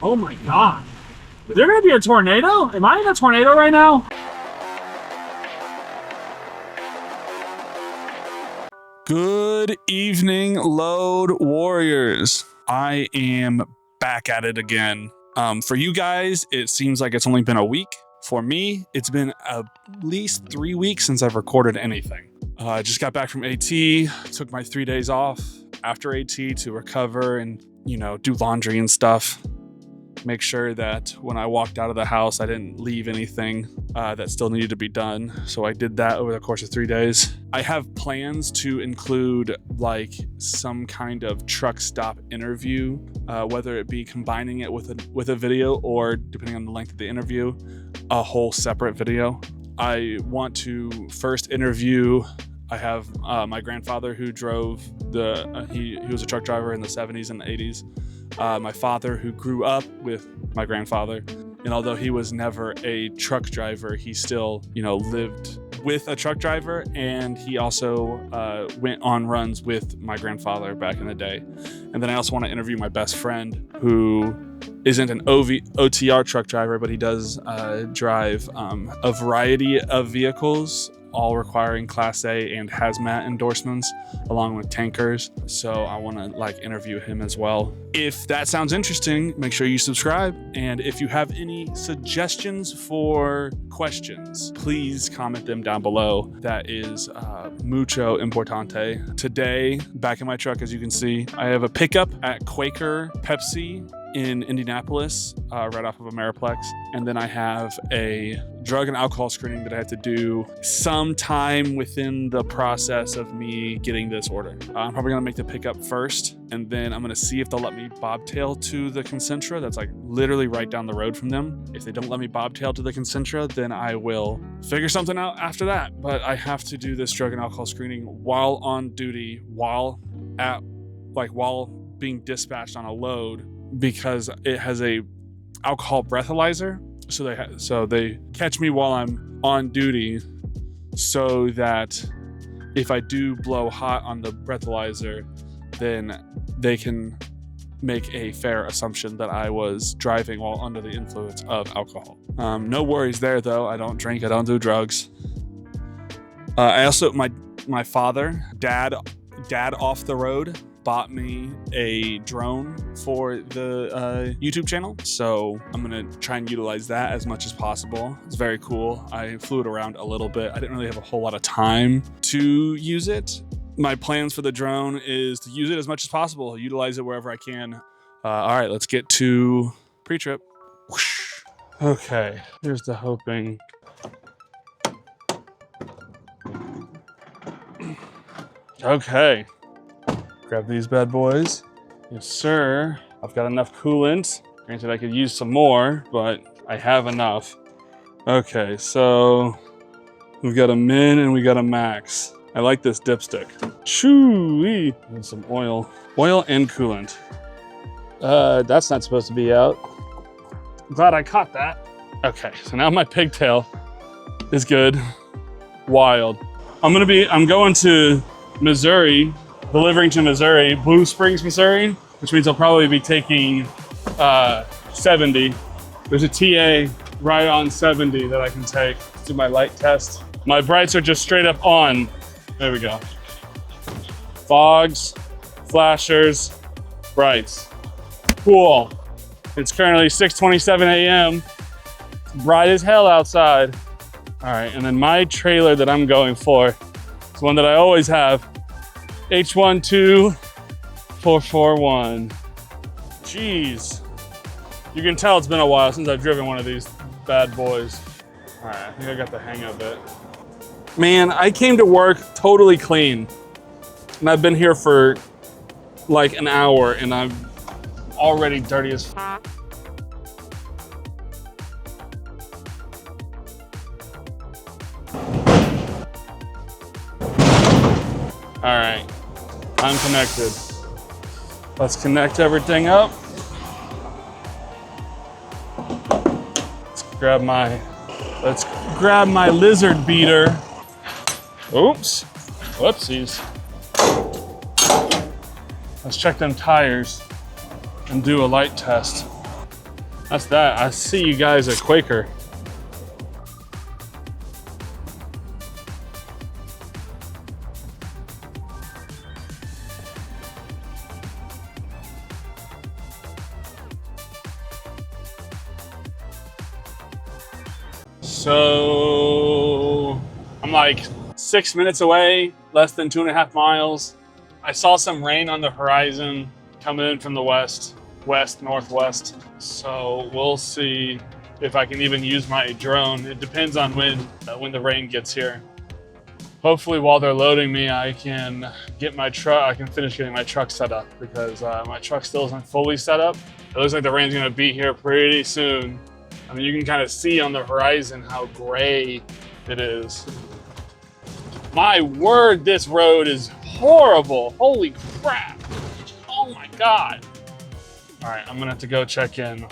Oh my God. Is there gonna be a tornado? Am I in a tornado right now? Good evening, Load Warriors. I am back at it again. For you guys, it seems like it's only been a week. For me, it's been at least 3 weeks since I've recorded anything. I just got back from AT, took my 3 days off after AT to recover and, do laundry and stuff. Make sure that when I walked out of the house, I didn't leave anything that still needed to be done. So I did that over the course of 3 days. I have plans to include like some kind of truck stop interview, whether it be combining it with a video or, depending on the length of the interview, a whole separate video. I want to first interview. I have my grandfather who drove he was a truck driver in the 70s and the 80s. My father, who grew up with my grandfather, and although he was never a truck driver, he still, lived with a truck driver, and he also went on runs with my grandfather back in the day. And then I also want to interview my best friend, who isn't an OTR truck driver, but he does drive a variety of vehicles, all requiring Class A and hazmat endorsements, along with tankers. So I want to interview him as well. If that sounds interesting, make sure you subscribe. And if you have any suggestions for questions, please comment them down below. That is mucho importante. Today, back in my truck, as you can see, I have a pickup at Quaker Pepsi in Indianapolis, right off of Ameriplex. And then I have a drug and alcohol screening that I have to do sometime within the process of me getting this order. I'm probably gonna make the pickup first, and then I'm gonna see if they'll let me bobtail to the Concentra. That's literally right down the road from them. If they don't let me bobtail to the Concentra, then I will figure something out after that. But I have to do this drug and alcohol screening while on duty, while being dispatched on a load, because it has a alcohol breathalyzer. So they catch me while I'm on duty, so that if I do blow hot on the breathalyzer, then they can make a fair assumption that I was driving while under the influence of alcohol. No worries there though. I don't drink, I don't do drugs. I also, my father, dad off the road, bought me a drone for the YouTube channel. So I'm gonna try and utilize that as much as possible. It's very cool. I flew it around a little bit. I didn't really have a whole lot of time to use it. My plans for the drone is to use it as much as possible, utilize it wherever I can. All right, let's get to pre-trip. Whoosh. Okay, here's the hoping. Okay. Grab these bad boys. Yes, sir. I've got enough coolant. Granted, I could use some more, but I have enough. Okay, so we've got a min and we got a max. I like this dipstick. Shoo-wee. And some oil. Oil and coolant. That's not supposed to be out. Glad I caught that. Okay, so now my pigtail is good. Wild. I'm going to Missouri, delivering to Missouri, Blue Springs, Missouri, which means I'll probably be taking 70. There's a TA right on 70 that I can take to do my light test. My brights are just straight up on. There we go. Fogs, flashers, brights. Cool. It's currently 6:27 a.m. It's bright as hell outside. All right, and then my trailer that I'm going for is one that I always have. H12441. Jeez. You can tell it's been a while since I've driven one of these bad boys. All right, I think I got the hang of it. Man, I came to work totally clean. And I've been here for like an hour and I'm already dirty as f. All right. I'm connected. Let's connect everything up. Let's grab my lizard beater. Oops. Whoopsies. Let's check them tires and do a light test. That's that. I see you guys at Quaker. So I'm like 6 minutes away, less than 2.5 miles. I saw some rain on the horizon coming in from the west, northwest. So we'll see if I can even use my drone. It depends on when the rain gets here. Hopefully while they're loading me, I can get my truck, I can finish getting my truck set up because my truck still isn't fully set up. It looks like the rain's gonna be here pretty soon. I mean, you can kind of see on the horizon how gray it is. My word, this road is horrible. Holy crap. Oh my God. All right, I'm gonna have to go check in.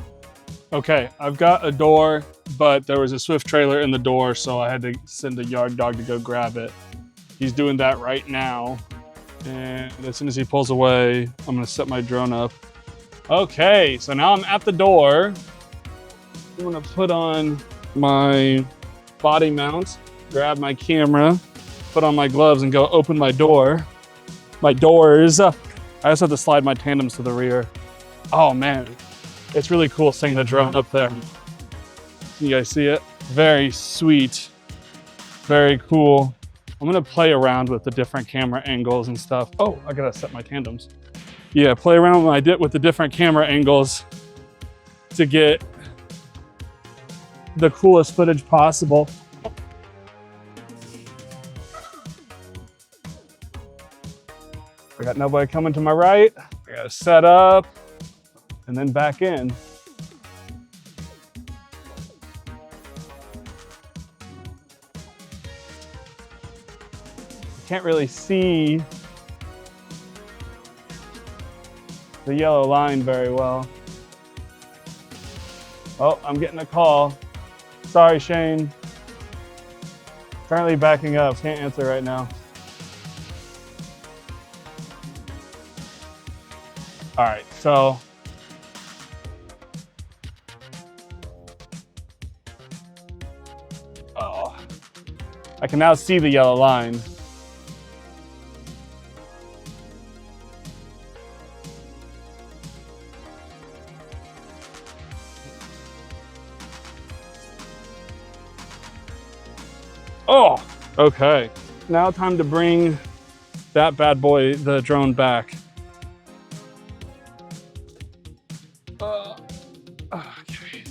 Okay, I've got a door, but there was a Swift trailer in the door, so I had to send a yard dog to go grab it. He's doing that right now. And as soon as he pulls away, I'm gonna set my drone up. Okay, so now I'm at the door. I'm gonna put on my body mount, grab my camera, put on my gloves and go open my door. My doors. I also have to slide my tandems to the rear. Oh man, it's really cool seeing the drone up there. You guys see it? Very sweet, very cool. I'm gonna play around with the different camera angles and stuff. Oh, I gotta set my tandems. Yeah, play around with the different camera angles to get the coolest footage possible. I got nobody coming to my right. I gotta set up and then back in. Can't really see the yellow line very well. Oh, I'm getting a call. Sorry, Shane. Currently backing up, can't answer right now. All right, so. Oh, I can now see the yellow line. Oh, okay. Now time to bring that bad boy, the drone, back. Okay.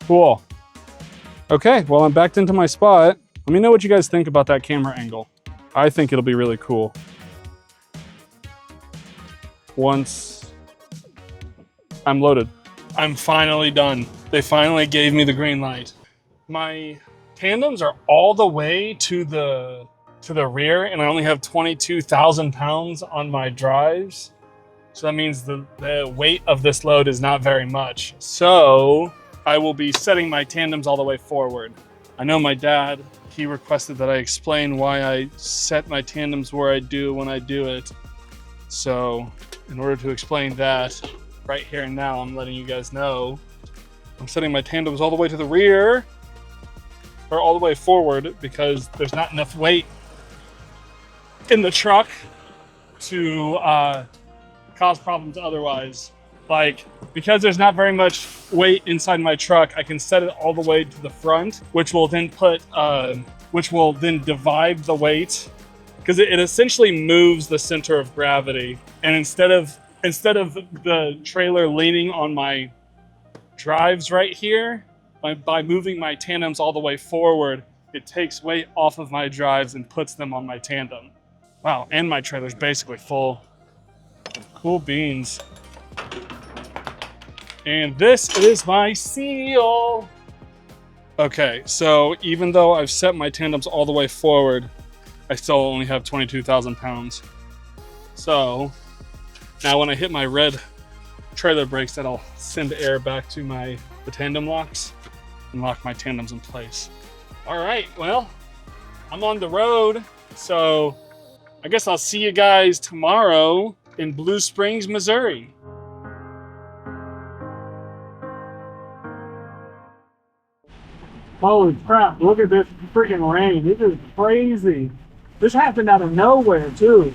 Cool. Okay, well, I'm backed into my spot. Let me know what you guys think about that camera angle. I think it'll be really cool. Once I'm loaded. I'm finally done. They finally gave me the green light. My tandems are all the way to the rear, and I only have 22,000 pounds on my drives. So that means the weight of this load is not very much. So I will be setting my tandems all the way forward. I know my dad, he requested that I explain why I set my tandems where I do when I do it. So in order to explain that, right here and now, I'm letting you guys know, I'm setting my tandems all the way to the rear, or all the way forward, because there's not enough weight in the truck to cause problems otherwise. Like, because there's not very much weight inside my truck, I can set it all the way to the front, which will then divide the weight, because it essentially moves the center of gravity. And instead of the trailer leaning on my drives right here, by moving my tandems all the way forward, it takes weight off of my drives and puts them on my tandem. Wow, and my trailer's basically full. Cool beans. And this is my seal. Okay, so even though I've set my tandems all the way forward, I still only have 22,000 pounds. So now when I hit my red trailer brakes, that'll send air back to the tandem locks and lock my tandems in place. All right, well, I'm on the road, so I guess I'll see you guys tomorrow in Blue Springs, Missouri. Holy crap, look at this freaking rain. This is crazy. This happened out of nowhere, too.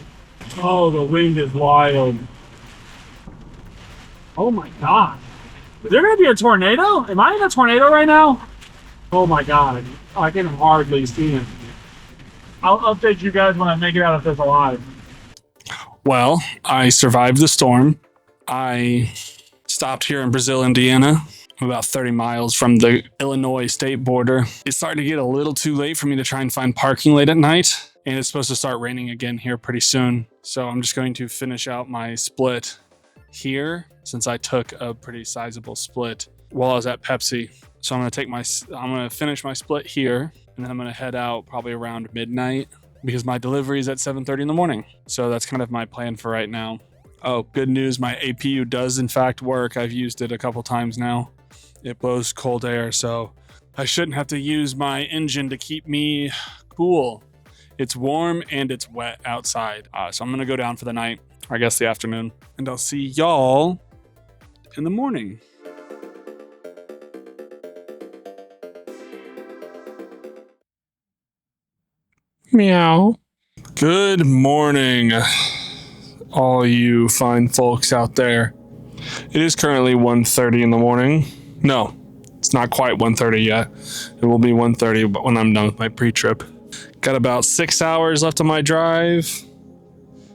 Oh, the wind is wild. Oh my God. Is there going to be a tornado? Am I in a tornado right now? Oh my God. I can hardly see it. I'll update you guys when I make it out of this alive. Well, I survived the storm. I stopped here in Brazil, Indiana, about 30 miles from the Illinois state border. It's starting to get a little too late for me to try and find parking late at night, and it's supposed to start raining again here pretty soon. So I'm just going to finish out my split here, since I took a pretty sizable split while I was at Pepsi. So I'm going to finish my split here, and then I'm going to head out probably around midnight because my delivery is at 7:30 in the morning. So that's kind of my plan for right now. Oh, good news. My APU does in fact work. I've used it a couple times now. It blows cold air, so I shouldn't have to use my engine to keep me cool. It's warm and it's wet outside. So I'm going to go down for the night, or I guess the afternoon, and I'll see y'all in the morning. Meow. Good morning, all you fine folks out there. It is currently 1:30 in the morning. No, it's not quite 1:30 yet. It will be 1:30 when I'm done with my pre-trip. Got about 6 hours left on my drive.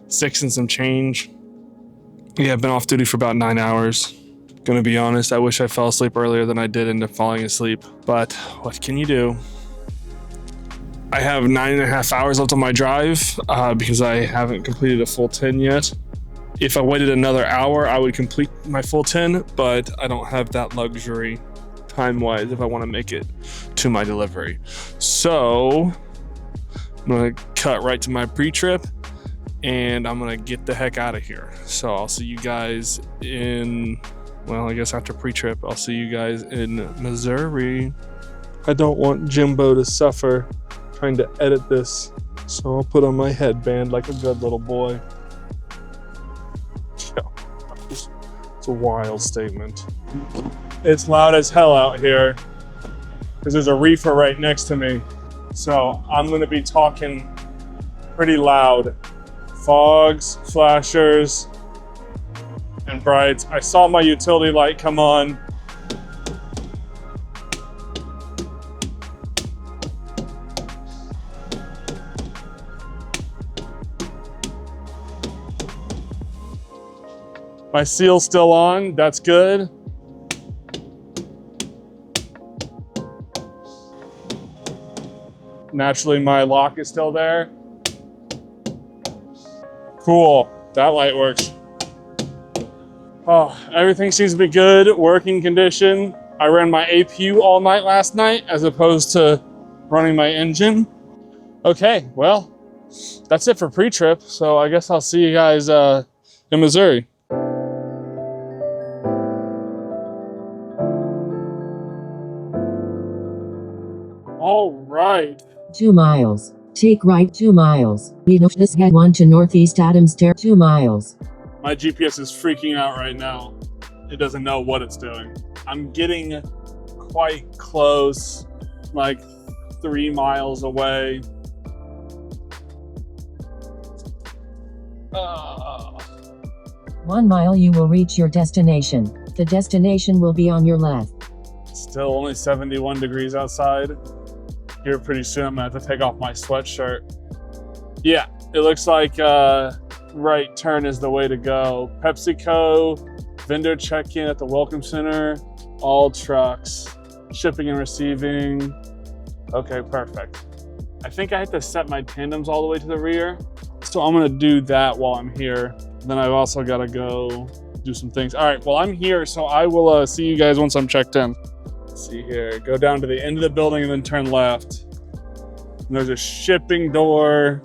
6 and some change. Yeah, I've been off duty for about 9 hours. Gonna be honest, I wish I fell asleep earlier than I did end up falling asleep. But what can you do? I have 9.5 hours left on my drive because I haven't completed a full 10 yet. If I waited another hour, I would complete my full 10, but I don't have that luxury time-wise if I want to make it to my delivery. So I'm going to cut right to my pre-trip, and I'm going to get the heck out of here. So I'll see you guys I guess after pre-trip, I'll see you guys in Missouri. I don't want Jimbo to suffer trying to edit this, so I'll put on my headband like a good little boy. It's a wild statement. It's loud as hell out here because there's a reefer right next to me. So I'm going to be talking pretty loud. Fogs, flashers, and brights. I saw my utility light come on. My seal's still on, that's good. Naturally, my lock is still there. Cool, that light works. Oh, everything seems to be good, working condition. I ran my APU all night last night as opposed to running my engine. Okay, well, that's it for pre-trip. So I guess I'll see you guys in Missouri. All right. 2 miles. Take right 2 miles. This head 1 to Northeast Adams Terrace 2 miles. My GPS is freaking out right now. It doesn't know what it's doing. I'm getting quite close, like 3 miles away. 1 mile you will reach your destination. The destination will be on your left. Still only 71 degrees outside. Here pretty soon I'm gonna have to take off my sweatshirt. Yeah, it looks like right turn is the way to go. PepsiCo, vendor check-in at the Welcome Center, all trucks, shipping and receiving. Okay, perfect. I think I have to set my tandems all the way to the rear. So I'm gonna do that while I'm here. Then I've also gotta go do some things. All right, well, I'm here, so I will see you guys once I'm checked in. Let's see here, go down to the end of the building and then turn left. And there's a shipping door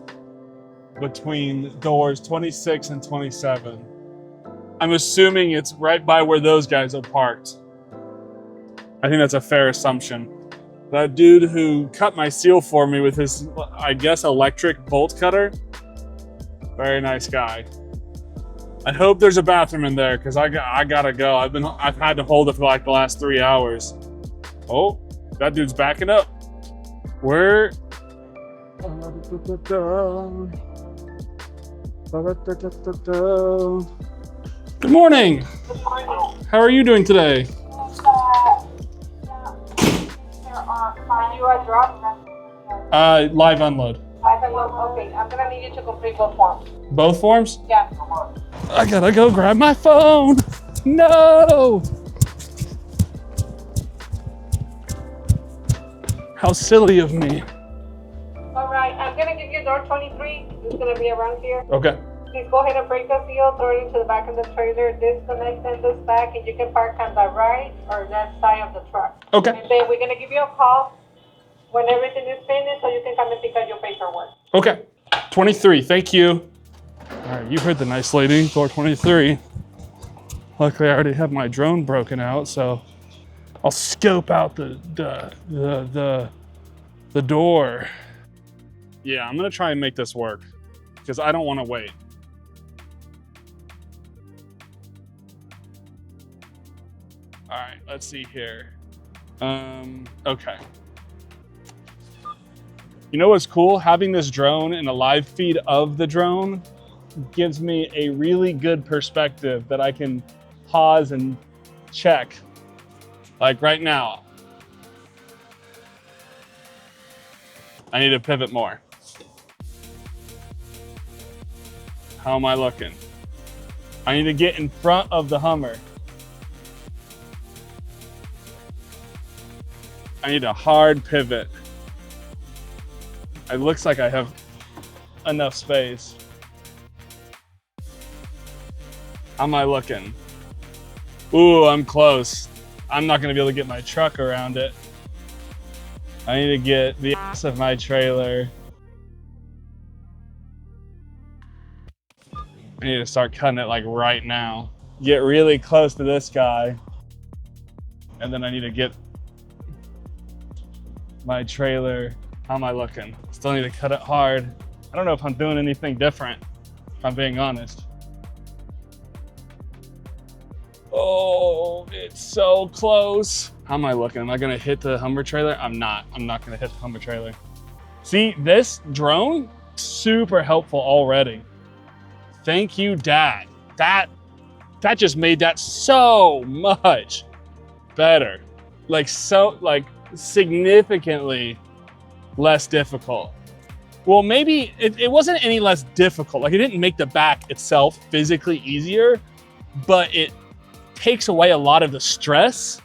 between doors 26 and 27. I'm assuming it's right by where those guys are parked. I think that's a fair assumption. That dude who cut my seal for me with his, I guess, electric bolt cutter, very nice guy. I hope there's a bathroom in there because I gotta go. I've had to hold it for like the last 3 hours. Oh, that dude's backing up. Where? Good morning. How are you doing today? Are you a drop? Live unload. Okay, I'm gonna need you to complete both forms. Both forms? Yeah. I gotta go grab my phone. No. How silly of me. All right, I'm gonna give you door 23. It's gonna be around here. Okay. Please go ahead and break the seal, throw it into the back of the trailer, disconnect and this back, and you can park on the right or left side of the truck. Okay. And then we're gonna give you a call when everything is finished so you can come and pick up your paperwork. Okay. 23, thank you. All right, you heard the nice lady, door 23. Luckily, I already have my drone broken out, so I'll scope out the door. Yeah, I'm gonna try and make this work because I don't want to wait. All right, let's see here. Okay. You know what's cool? Having this drone and a live feed of the drone gives me a really good perspective that I can pause and check. Like right now. I need to pivot more. How am I looking? I need to get in front of the Hummer. I need a hard pivot. It looks like I have enough space. How am I looking? Ooh, I'm close. I'm not gonna be able to get my truck around it. I need to get the ass of my trailer. I need to start cutting it like right now. Get really close to this guy. And then I need to get my trailer. How am I looking? Still need to cut it hard. I don't know if I'm doing anything different, if I'm being honest. Oh, it's so close. How am I looking? Am I gonna hit the Hummer trailer? I'm not gonna hit the Hummer trailer. See, this drone, super helpful already. Thank you, Dad. That just made that so much better. Like significantly less difficult. Well, maybe it wasn't any less difficult. Like it didn't make the back itself physically easier, but it takes away a lot of the stress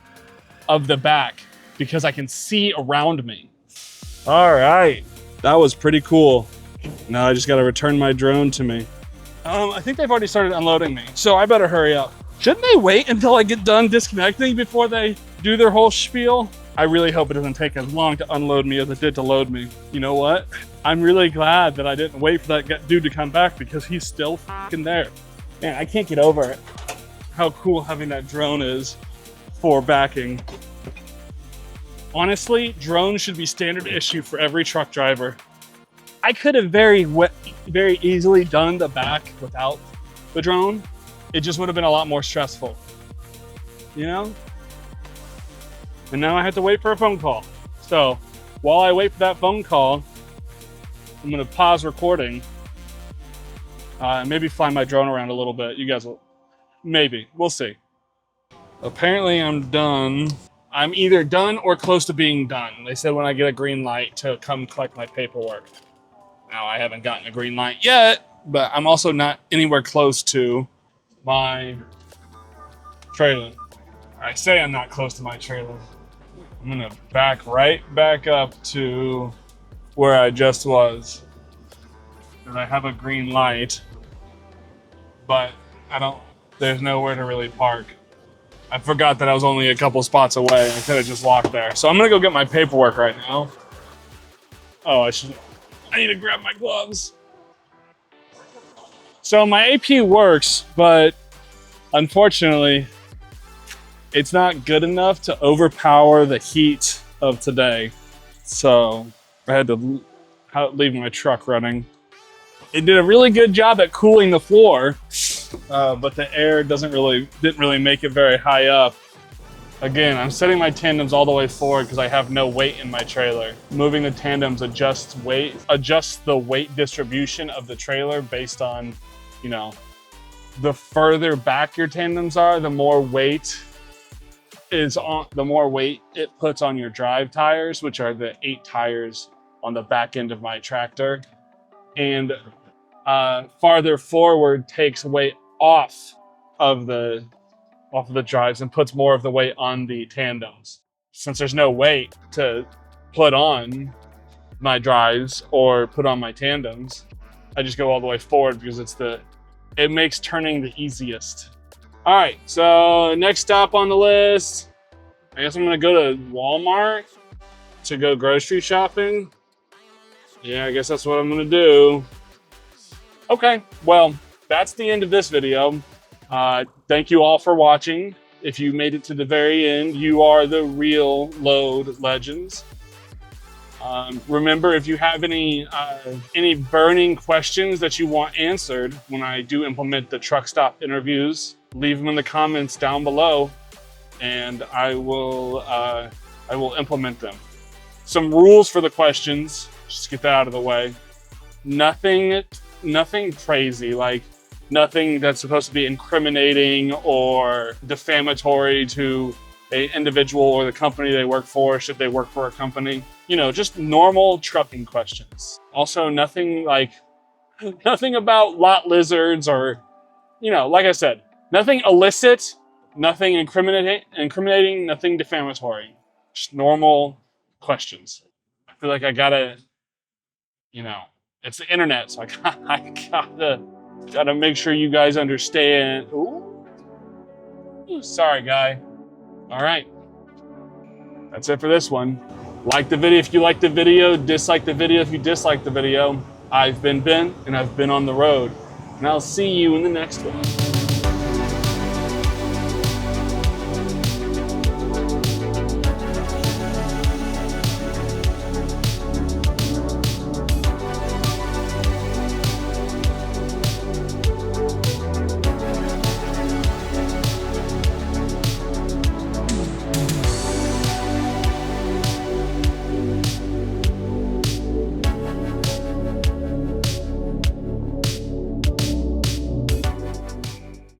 of the back because I can see around me. All right, that was pretty cool. Now I just gotta return my drone to me. I think they've already started unloading me, so I better hurry up. Shouldn't they wait until I get done disconnecting before they do their whole spiel? I really hope it doesn't take as long to unload me as it did to load me. You know what? I'm really glad that I didn't wait for that dude to come back because he's still fucking there. Man, I can't get over it. How cool having that drone is for backing. Honestly, drones should be standard issue for every truck driver. I could have very easily done the back without the drone. It just would have been a lot more stressful, you know? And now I have to wait for a phone call. So while I wait for that phone call, I'm gonna pause recording. Maybe fly my drone around a little bit. You guys will, maybe, we'll see. Apparently I'm done. I'm either done or close to being done. They said when I get a green light to come collect my paperwork. Now I haven't gotten a green light yet, but I'm also not anywhere close to my trailer. I say I'm not close to my trailer. I'm gonna back right back up to where I just was. And I have a green light, but there's nowhere to really park. I forgot that I was only a couple spots away. I could have just walked there. So I'm gonna go get my paperwork right now. Oh, I need to grab my gloves. So my AP works, but unfortunately, it's not good enough to overpower the heat of today. So I had to leave my truck running. It did a really good job at cooling the floor, but the air didn't really make it very high up. Again, I'm setting my tandems all the way forward because I have no weight in my trailer. Moving the tandems adjusts the weight distribution of the trailer based on, you know, the further back your tandems are, the more weight it puts on your drive tires, which are the 8 tires on the back end of my tractor. And farther forward takes weight off of the drives and puts more of the weight on the tandems. Since there's no weight to put on my drives or put on my tandems, I just go all the way forward because it makes turning the easiest. All right, so next stop on the list, I guess I'm gonna go to Walmart to go grocery shopping. Yeah, I guess that's what I'm gonna do. Okay, well, that's the end of this video. Thank you all for watching. If you made it to the very end, you are the real Load legends. Remember, if you have any burning questions that you want answered when I do implement the truck stop interviews, leave them in the comments down below, and I will implement them. Some rules for the questions, just to get that out of the way. Nothing crazy, like nothing that's supposed to be incriminating or defamatory to an individual or the company they work for, should they work for a company. You know, just normal trucking questions. Also, nothing about lot lizards or, you know, like I said, nothing illicit, nothing incriminating, nothing defamatory. Just normal questions. I feel like I gotta, you know, it's the internet, so I gotta make sure you guys understand. Ooh, sorry, guy. All right, that's it for this one. Like the video if you like the video, dislike the video if you dislike the video. I've been Ben, and I've been on the road, and I'll see you in the next one.